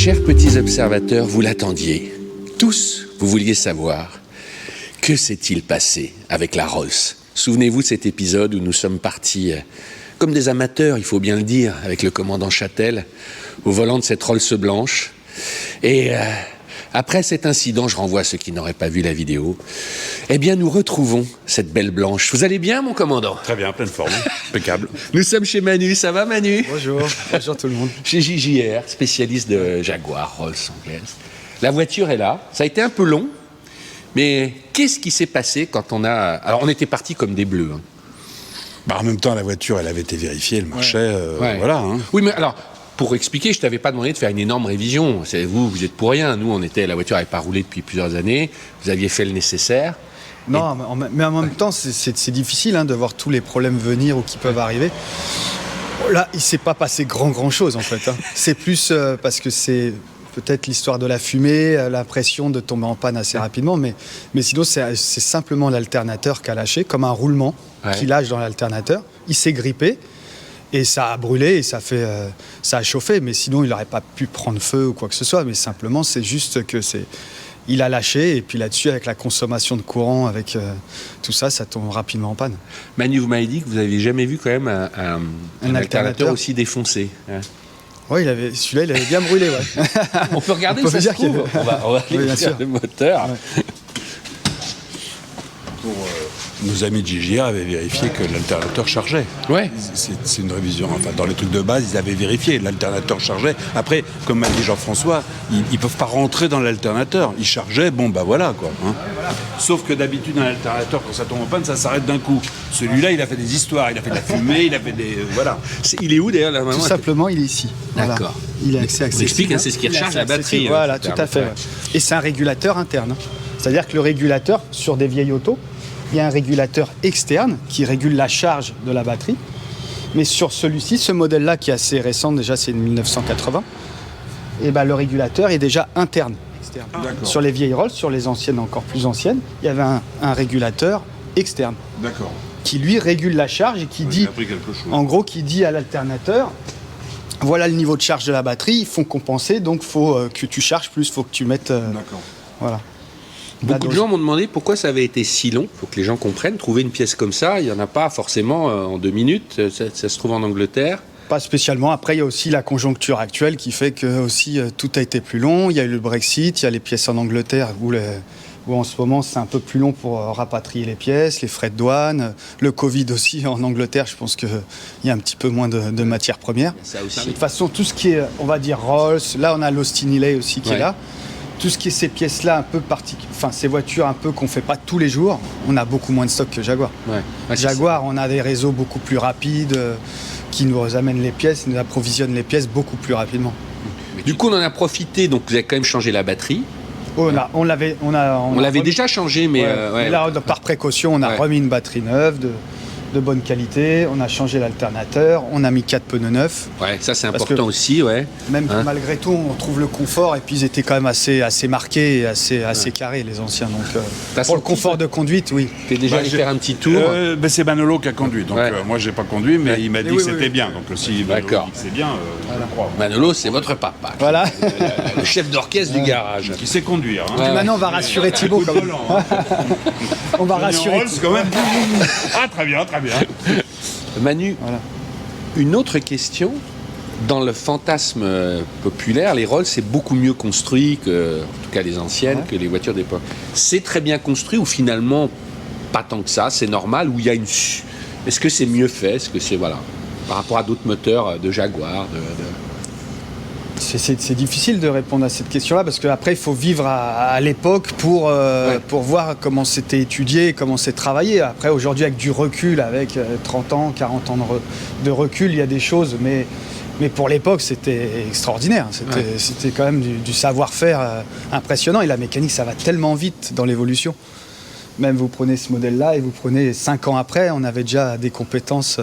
Chers petits observateurs, vous l'attendiez. Tous, vous vouliez savoir que s'est-il passé avec la Rolls. Souvenez-vous de cet épisode où nous sommes partis, comme des amateurs, il faut bien le dire, avec le commandant Châtel, au volant de cette Rolls blanche. Et après cet incident, je renvoie à ceux qui n'auraient pas vu la vidéo, eh bien nous retrouvons cette belle blanche. Vous allez bien, mon commandant? Très bien, pleine forme, impeccable. Nous sommes chez Manu, ça va Manu? Bonjour, bonjour tout le monde. Chez JJR, spécialiste de Jaguar, Rolls anglaise. La voiture est là, ça a été un peu long, mais qu'est-ce qui s'est passé quand on a... Alors on était partis comme des bleus. Hein. Bah, en même temps, la voiture, elle avait été vérifiée, elle marchait, voilà. Hein. Oui, mais alors... Pour expliquer, je ne t'avais pas demandé de faire une énorme révision. Vous êtes pour rien. Nous, la voiture n'avait pas roulé depuis plusieurs années. Vous aviez fait le nécessaire. Non, mais en même temps, c'est difficile de voir tous les problèmes venir ou qui peuvent arriver. Là, il ne s'est pas passé grand-chose, en fait. Hein. C'est plus parce que c'est peut-être l'histoire de la fumée, l'impression de tomber en panne assez rapidement. Mais sinon, c'est simplement l'alternateur qui a lâché, comme un roulement qui lâche dans l'alternateur. Il s'est grippé. Et ça a brûlé et ça a chauffé, mais sinon il n'aurait pas pu prendre feu ou quoi que ce soit. Mais simplement, c'est juste que il a lâché et puis là-dessus, avec la consommation de courant, avec tout ça, ça tombe rapidement en panne. Manu, vous m'avez dit que vous n'aviez jamais vu quand même un alternateur aussi défoncé. Hein. Oui, celui-là, il avait bien brûlé. Ouais. On peut regarder ça se trouve. On va aller sur le moteur. Ouais. Nos amis de JJR avaient vérifié que l'alternateur chargeait. Ouais. C'est une révision. Enfin, dans les trucs de base, ils avaient vérifié. L'alternateur chargeait. Après, comme m'a dit Jean-François, ils ne peuvent pas rentrer dans l'alternateur. Ils chargeaient, bon, bah voilà, quoi. Hein. Sauf que d'habitude, un alternateur, quand ça tombe en panne, ça s'arrête d'un coup. Celui-là, il a fait des histoires. Il a fait de la fumée, il a fait des... voilà. Il est où, d'ailleurs, la maman? Tout simplement, il est ici. D'accord. Voilà. Il est accessible. On explique, c'est ce qui recharge la batterie. Voilà, tout à fait. Ouais. Et c'est un régulateur interne. C'est-à-dire que le régulateur, sur des vieilles autos, il y a un régulateur externe qui régule la charge de la batterie. Mais sur celui-ci, ce modèle-là qui est assez récent, déjà c'est de 1980, et le régulateur est déjà interne, externe. Sur les vieilles Rolls, sur les anciennes encore plus anciennes, il y avait un régulateur externe. D'accord. Qui lui régule la charge et qui dit, en gros, qui dit à l'alternateur, voilà le niveau de charge de la batterie, il faut compenser, donc il faut que tu charges plus, il faut que tu mettes... D'accord. Voilà. Beaucoup de gens m'ont demandé pourquoi ça avait été si long. Il faut que les gens comprennent. Trouver une pièce comme ça, il n'y en a pas forcément en 2 minutes. Ça se trouve en Angleterre. Pas spécialement. Après, il y a aussi la conjoncture actuelle qui fait que aussi, tout a été plus long. Il y a eu le Brexit, il y a les pièces en Angleterre où en ce moment c'est un peu plus long pour rapatrier les pièces, les frais de douane. Le Covid aussi en Angleterre, je pense qu'il y a un petit peu moins de matières premières. Ça aussi. De toute façon, tout ce qui est, on va dire, Rolls, là on a l'Austin Healey aussi qui est là. Tout ce qui est ces pièces-là, un peu ces voitures un peu qu'on ne fait pas tous les jours, on a beaucoup moins de stock que Jaguar. Ouais, Jaguar, on a des réseaux beaucoup plus rapides qui nous amènent les pièces, nous approvisionnent les pièces beaucoup plus rapidement. Du coup, on en a profité, donc vous avez quand même changé la batterie. On l'avait déjà changé, mais... mais là, par précaution, on a remis une batterie neuve de bonne qualité, on a changé l'alternateur, on a mis 4 pneus neufs. Ouais, ça c'est important aussi, ouais. Même malgré tout, on trouve le confort et puis ils étaient quand même assez marqués et assez carrés les anciens. Donc pour le confort de conduite, oui. Tu es déjà allé faire un petit tour. C'est Manolo qui a conduit, donc moi j'ai pas conduit, mais il m'a dit que c'était bien. Donc si Manolo c'est bien, je crois. Manolo, c'est votre papa. Voilà. Le chef d'orchestre du garage. Qui sait conduire. Puis maintenant, on va rassurer Thibaut quand même. On va rassurer. Quand même. Ah, très bien, très bien. Manu, une autre question. Dans le fantasme populaire, les Rolls, c'est beaucoup mieux construit que, en tout cas les anciennes, que les voitures d'époque. C'est très bien construit ou finalement pas tant que ça, c'est normal, ou il y a une... Est-ce que c'est mieux fait? Est-ce que c'est, par rapport à d'autres moteurs de Jaguar C'est difficile de répondre à cette question-là parce qu'après, il faut vivre à l'époque pour voir comment c'était étudié, comment c'est travaillé. Après, aujourd'hui, avec du recul, avec 30 ans, 40 ans de recul, il y a des choses, mais pour l'époque, c'était extraordinaire. C'était quand même du savoir-faire impressionnant. Et la mécanique, ça va tellement vite dans l'évolution. Même vous prenez ce modèle-là et vous prenez 5 ans après, on avait déjà des compétences,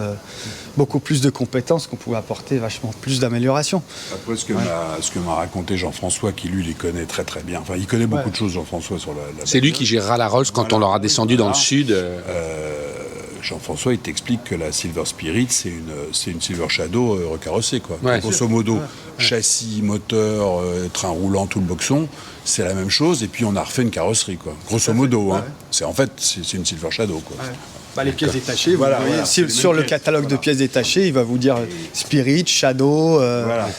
beaucoup plus de compétences qu'on pouvait apporter vachement plus d'amélioration. Après ce que m'a raconté Jean-François, qui lui les connaît très très bien. Enfin, il connaît beaucoup de choses, Jean-François, sur la C'est lui qui gérera la Rolls quand on l'aura descendu dans le sud. Jean-François, il t'explique que la Silver Spirit, c'est une Silver Shadow recarrossée, quoi. Grosso modo. châssis, moteur, train roulant, tout le boxon, c'est la même chose. Et puis on a refait une carrosserie, quoi. Grosso modo, hein. C'est en fait c'est une Silver Shadow, quoi. Ouais. Bah, les pièces détachées, Voilà, vous voyez, voilà, c'est les sur mêmes le pièces. catalogue de pièces détachées, il va vous dire Spirit, Shadow,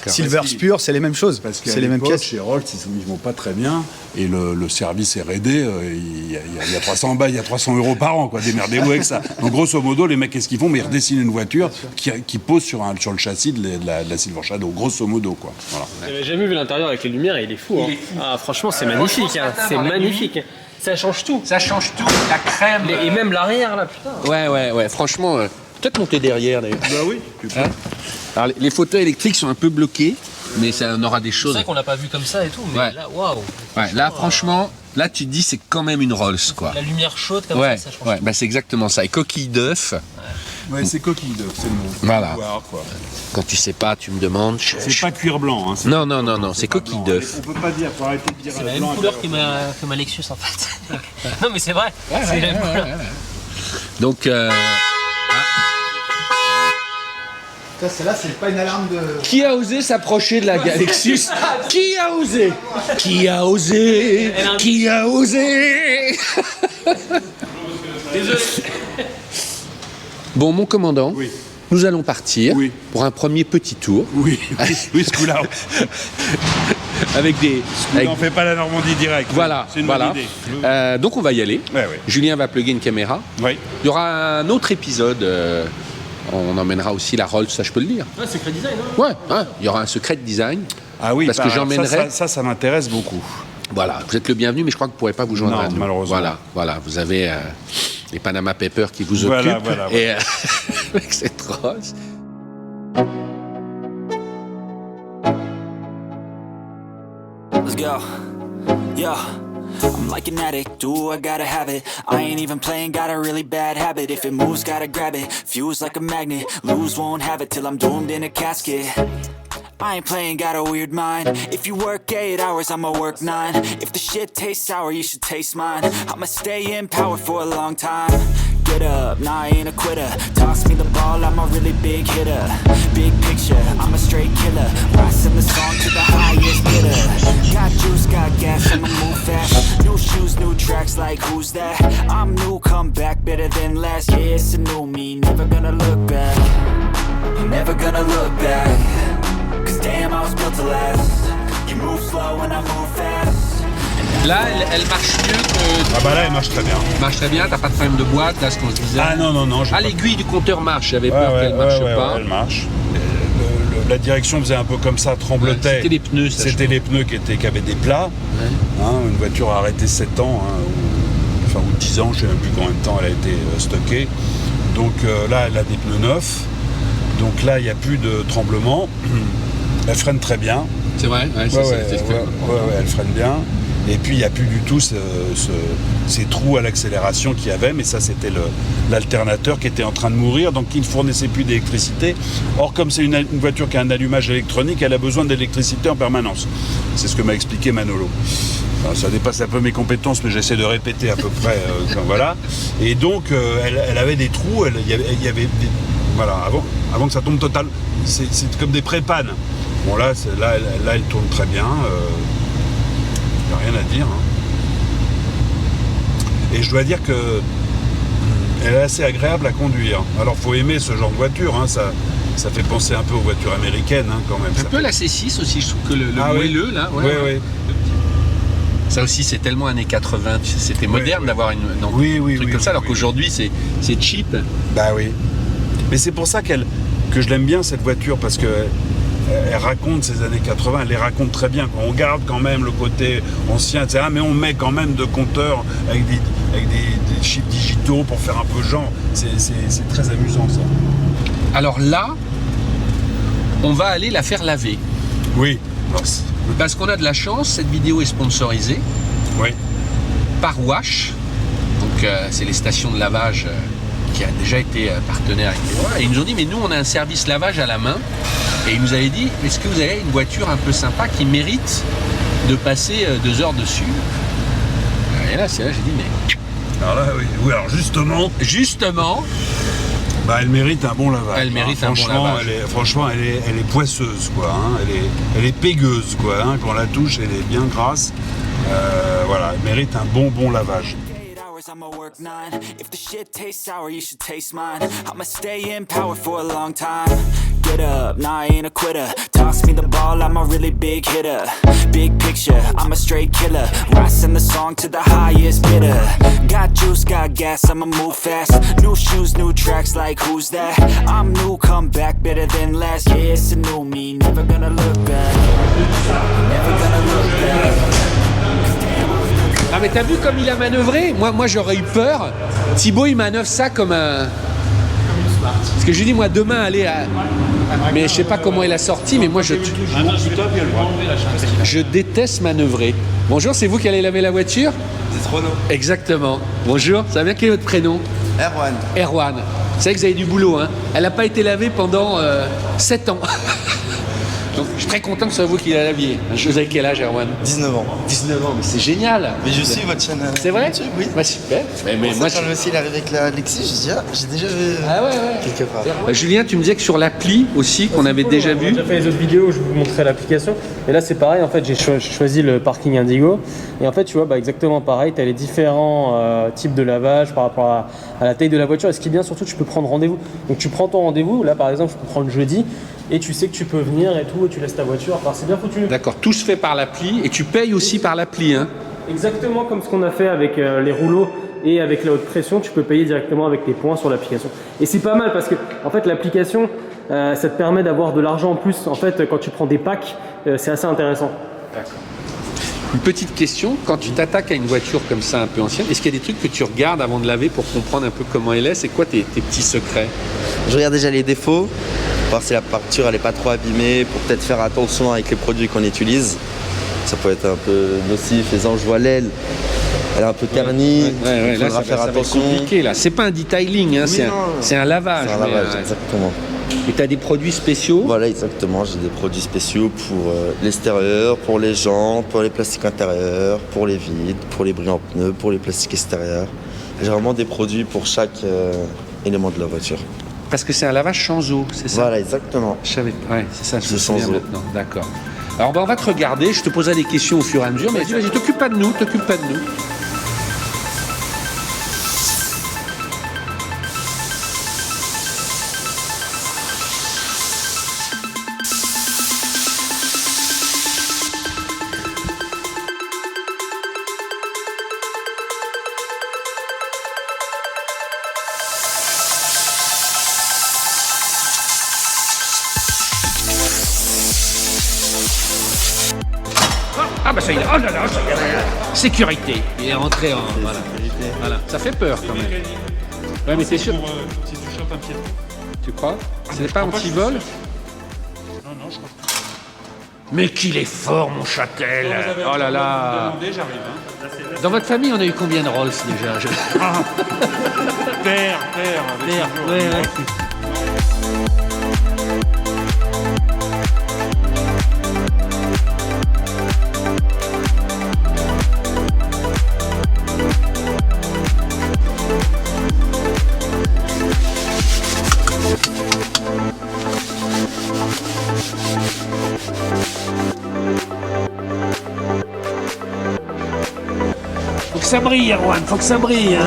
Silver Parce Spur, c'est les mêmes choses. Parce qu'à C'est les mêmes l'époque, pièces. chez Rolls, ils vont pas très bien. Et le service est raidé. Il y a 300 balles, il y a 300 € par an, quoi. Démerdez-vous avec ça. Donc, grosso modo, les mecs, qu'est-ce qu'ils font? Mais ils redessinent une voiture qui pose sur le châssis de la Silver Shadow. Grosso modo, quoi. Voilà. J'avais jamais vu l'intérieur avec les lumières, il est fou. Hein. Ah, franchement, c'est magnifique. Hein. C'est magnifique. Ça change tout. Ça change tout, la crème. Et même l'arrière, là, putain. Ouais, franchement, peut-être monter derrière d'ailleurs. Bah oui. Hein. Alors, les fauteuils électriques sont un peu bloqués, mais ça, on aura des C'est choses. vrai qu'on l'a pas vu comme ça et tout, mais Ouais. là, waouh. Ouais, là, franchement, là, tu te dis, c'est quand même une Rolls, quoi. La lumière chaude comme Ouais, ça change ouais, tout. bah c'est exactement ça. Et coquille d'œuf, Ouais, c'est coquille d'œuf, c'est le mot. Voilà. Voir, quoi. quand tu sais pas, tu me demandes. C'est pas cuir blanc. Hein, Non, c'est pas coquille blanc. d'œuf. On peut pas dire, faut arrêter de dire C'est la blanc même à couleur faire- que ma Lexus en fait. Non mais c'est vrai, c'est la même couleur. Donc, Celle-là, c'est pas une alarme de. qui a osé s'approcher de la Lexus? Qui a osé? Qui a osé? Qui a osé? Désolé. Bon, mon commandant, Oui. nous allons partir Oui. pour un premier petit tour Oui, ce coup-là. avec des. avec- On fait pas la Normandie direct. Voilà, C'est une voilà. bonne idée. Donc on va y aller. Ouais, ouais. Julien va plugger une caméra. Oui. Il y aura un autre épisode. On emmènera aussi la Rolls, ça je peux le dire. Ouais, secret design, hein. Ouais, hein, il y aura un secret de design. Ah oui, Parce que j'emmènerai. Ça m'intéresse beaucoup. Voilà, vous êtes le bienvenu, mais je crois que vous ne pourrez pas vous joindre Non, à nous. malheureusement. Voilà, vous avez les Panama Papers qui vous Voilà, occupent. voilà, Et avec cette Rolls. Let's go. Yo. I'm like an addict, do I gotta have it. I ain't even playing, got a really bad habit. If it moves, gotta grab it. Fuse like a magnet, lose, won't have it till I'm doomed in a casket. I ain't playing, got a weird mind. If you work 8 hours, I'ma work 9. If the shit tastes sour, you should taste mine. I'ma stay in power for a long time. Get up, nah, I ain't a quitter. Toss me the ball, I'm a really big hitter. Big picture, I'm a straight killer. Rising the song to the highest bidder. Got juice, got gas, I'ma move fast. New shoes, new tracks, like who's that? I'm new, come back, better than last. Yeah, it's a new me, never gonna look back. Never gonna look back. Cause damn, I was built to last. You move slow and I move fast. Là, elle marche mieux que. Ah bah là, elle marche très bien. Marche très bien, t'as pas de problème de boîte, là, ce qu'on se disait. Ah non. j'ai Ah, pas- l'aiguille du compteur marche, j'avais Ouais, peur ouais, qu'elle marche ouais, pas. ouais, elle marche. La direction faisait un peu comme ça, tremblotait. C'était les pneus, ça, je C'était les pneus qui avaient des plats. Hein, une voiture a arrêté 7 ans, hein, ou 10 ans, je ne sais même plus combien de temps elle a été stockée. Donc là, elle a des pneus neufs. Donc là, il n'y a plus de tremblement. Elle freine très bien. C'est vrai, ouais, Elle freine bien. Et puis, il n'y a plus du tout ces trous à l'accélération qu'il y avait, mais ça, c'était l'alternateur qui était en train de mourir, donc il ne fournissait plus d'électricité. Or, comme c'est une voiture qui a un allumage électronique, elle a besoin d'électricité en permanence. C'est ce que m'a expliqué Manolo. Alors, ça dépasse un peu mes compétences, mais j'essaie de répéter à peu près. Voilà. Et donc, elle avait des trous, il y avait des... Voilà, avant que ça tombe total. C'est comme des prépanes. Bon, là, elle tourne très bien. Il n'y a rien à dire. Hein. Et je dois dire que elle est assez agréable à conduire. Alors, faut aimer ce genre de voiture. Hein. Ça fait penser un peu aux voitures américaines, hein, quand même. Un Ça peu fait- la C6 aussi, je trouve que le Ah oui. moelleux, là. Oui, oui. Ça aussi, c'est tellement années 80. C'était moderne oui. d'avoir un Oui, oui, truc oui, comme ça, oui, alors oui. qu'aujourd'hui, c'est cheap. Bah oui. Mais c'est pour ça que je l'aime bien, cette voiture, parce que elle raconte ces années 80, elle les raconte très bien. On garde quand même le côté ancien, etc. Mais on met quand même de compteurs avec des chiffres digitaux pour faire un peu genre. C'est très amusant, ça. Alors là, on va aller la faire laver. Oui. Parce qu'on a de la chance, cette vidéo est sponsorisée Oui. par Wash. Donc c'est les stations de lavage qui a déjà été partenaire avec les Wash. Et ils nous ont dit, mais nous on a un service lavage à la main. Et ils nous avaient dit, est-ce que vous avez une voiture un peu sympa qui mérite de passer 2 heures dessus? Et là, c'est là, j'ai dit, mais Alors là, oui. Oui, alors justement, justement, Bah, elle mérite un bon lavage. Elle mérite un bon lavage. Franchement, elle est poisseuse, quoi. Hein. Elle est pégueuse, quoi. Hein. Quand on la touche, elle est bien grasse. Voilà, elle mérite un bon lavage. I'ma work 9. If the shit tastes sour, you should taste mine. I'ma stay in power for a long time. Get up, nah, I ain't a quitter. Toss me the ball, I'm a really big hitter. Big picture, I'm a straight killer. Rising the song to the highest bidder. Got juice, got gas, I'ma move fast. New shoes, new tracks, like who's that? I'm new, come back better than last. Yeah, it's a new me, never gonna look back. Never gonna look back. Ah mais t'as vu comme il a manœuvré? Moi j'aurais eu peur. Thibaut il manœuvre ça comme un... Parce que je lui dis moi demain aller à... Mais je sais pas comment il a sorti, mais moi je déteste manœuvrer. Bonjour, c'est vous qui allez laver la voiture? C'est Renault. Exactement. Bonjour, ça va bien, quel est votre prénom? Erwan. Erwan. C'est vrai que vous avez du boulot, hein. Elle n'a pas été lavée pendant 7 ans. Donc je suis très content que ce soit vous qui la laviez. Vous avez quel âge, Erwan? 19 ans. 19 ans, mais c'est génial. Mais je suis votre chaîne. C'est vrai? YouTube, oui. Bah, super. Mais Moi, moi, quand je me suis arrivé avec la Alexis, je dis, j'ai déjà vu Ah ouais. quelque part. Julien, tu me disais que sur l'appli aussi, qu'on avait déjà vu. J'ai déjà fait les autres vidéos où je vous montrais l'application. Et là, c'est pareil. En fait, j'ai choisi le parking Indigo. Et en fait, tu vois, bah, exactement pareil. Tu as les différents types de lavage par rapport à la taille de la voiture. Et ce qui est bien, surtout, tu peux prendre rendez-vous. Donc, tu prends ton rendez-vous. Là, par exemple, je peux prendre le jeudi. Et tu sais que tu peux venir et tout. Et tu laisses ta voiture. Enfin, c'est bien foutu. D'accord, tout se fait par l'appli et tu payes aussi par l'appli, hein. Exactement comme ce qu'on a fait avec les rouleaux et avec la haute pression, tu peux payer directement avec tes points sur l'application. Et c'est pas mal parce que en fait l'application, ça te permet d'avoir de l'argent en plus. En fait, quand tu prends des packs, c'est assez intéressant. D'accord. Une petite question, quand tu t'attaques à une voiture comme ça un peu ancienne, est-ce qu'il y a des trucs que tu regardes avant de laver pour comprendre un peu comment elle est? C'est quoi tes petits secrets? Je regarde déjà les défauts, voir si la peinture elle est pas trop abîmée, pour peut-être faire attention avec les produits qu'on utilise. Ça peut être un peu nocif, les anges voient l'aile, elle est un peu ternie, il là, faudra faire ça va attention. être compliqué, là. C'est pas un detailing, hein, Oui, c'est un lavage. C'est un lavage, exactement. Et tu as des produits spéciaux? Voilà, exactement, j'ai des produits spéciaux pour l'extérieur, pour les jantes, pour les plastiques intérieurs, pour les vides, pour les brillants pneus, pour les plastiques extérieurs. J'ai vraiment des produits pour chaque élément de la voiture. Parce que c'est un lavage sans eau, c'est ça? Voilà, exactement. Je savais pas. Ouais, c'est ça, je me C'est sans souviens eau. maintenant. D'accord. Alors on va te regarder, je te poserai des questions au fur et à mesure, mais vas-y, t'occupe pas de nous, Ah bah ça y est, oh là là, ça y est. Sécurité. Il est rentré en... Voilà. Ça fait peur quand même. Ouais mais t'es sûr? Si tu chopes un piéton. Tu crois? Ce n'est pas anti-vol? Non, je crois pas. Mais qu'il est fort mon Châtel. Oh là là. J'arrive. Dans votre famille, on a eu combien de Rolls déjà? Père. Ouais. Faut que ça brille, Erwan, faut que ça brille. Hein.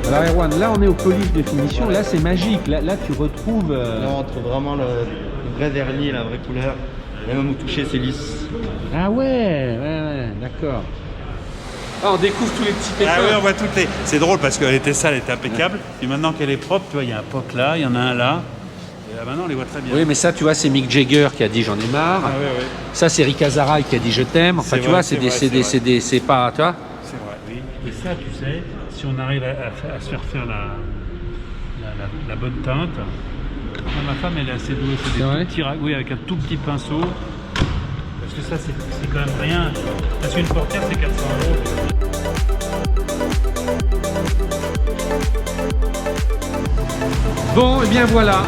Alors Erwan, là on est au polish de finition, là c'est magique, là tu retrouves... Là, on trouve vraiment le vrai vernis, la vraie couleur. Et même au toucher, c'est lisse. Ah ouais, d'accord. Ah, on découvre tous les petits pépins. Ah oui, on voit toutes les. C'est drôle parce qu'elle était sale, elle était impeccable. Et maintenant qu'elle est propre, tu vois, il y a un poc là, il y en a un là. Et là, maintenant, on les voit très bien. Oui, mais ça, tu vois, c'est Mick Jagger qui a dit j'en ai marre. Ah oui, oui. Ça, c'est Rick Azaray qui a dit je t'aime. Enfin, C'est tu vrai, vois, c'est vrai. c'est pas, tu vois. C'est vrai, oui. Et ça, tu sais, si on arrive à se faire faire la bonne teinte. Ma femme, elle est assez douée. C'est des vrai tout petits, oui, avec un tout petit pinceau. Parce que ça, c'est quand même rien. Parce qu'une portière, c'est 400 €. Bon, et bien voilà.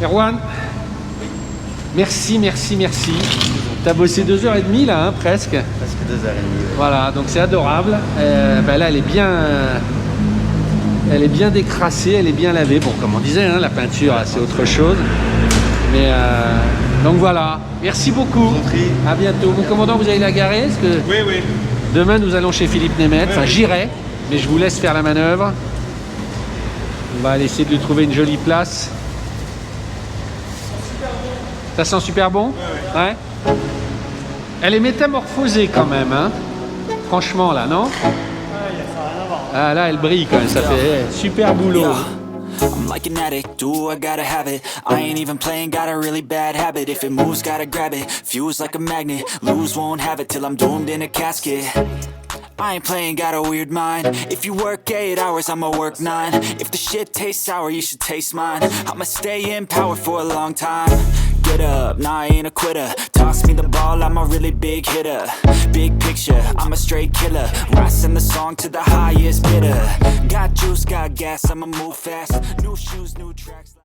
Erwan, merci. T'as bossé 2h30 là, hein, presque. Presque 2h30. Voilà, donc c'est adorable. Là, elle est bien décrassée, elle est bien lavée. Bon, comme on disait, hein, la peinture, c'est autre chose. Mais donc voilà. Merci beaucoup. À bientôt. Mon commandant, vous allez la garer parce que Oui. demain, nous allons chez Philippe Nemeth. Enfin, j'irai, mais je vous laisse faire la manœuvre. On va aller essayer de lui trouver une jolie place. Ça sent super bon? Ouais. Elle est métamorphosée quand même, hein. Franchement, là, non? Ah, là, elle brille quand même. Ça fait super boulot. I'm like an addict, do I gotta have it. I ain't even playing, got a really bad habit. If it moves, gotta grab it. Fuse like a magnet, lose, won't have it till I'm doomed in a casket. I ain't playing, got a weird mind. If you work 8 hours, I'ma work 9. If the shit tastes sour, you should taste mine. I'ma stay in power for a long time. Get up, nah, I ain't a quitter. Toss me the ball, I'm a really big hitter. Big picture, I'm a straight killer. Rising the song to the highest bidder. Got juice, got gas, I'ma move fast. New shoes, new tracks.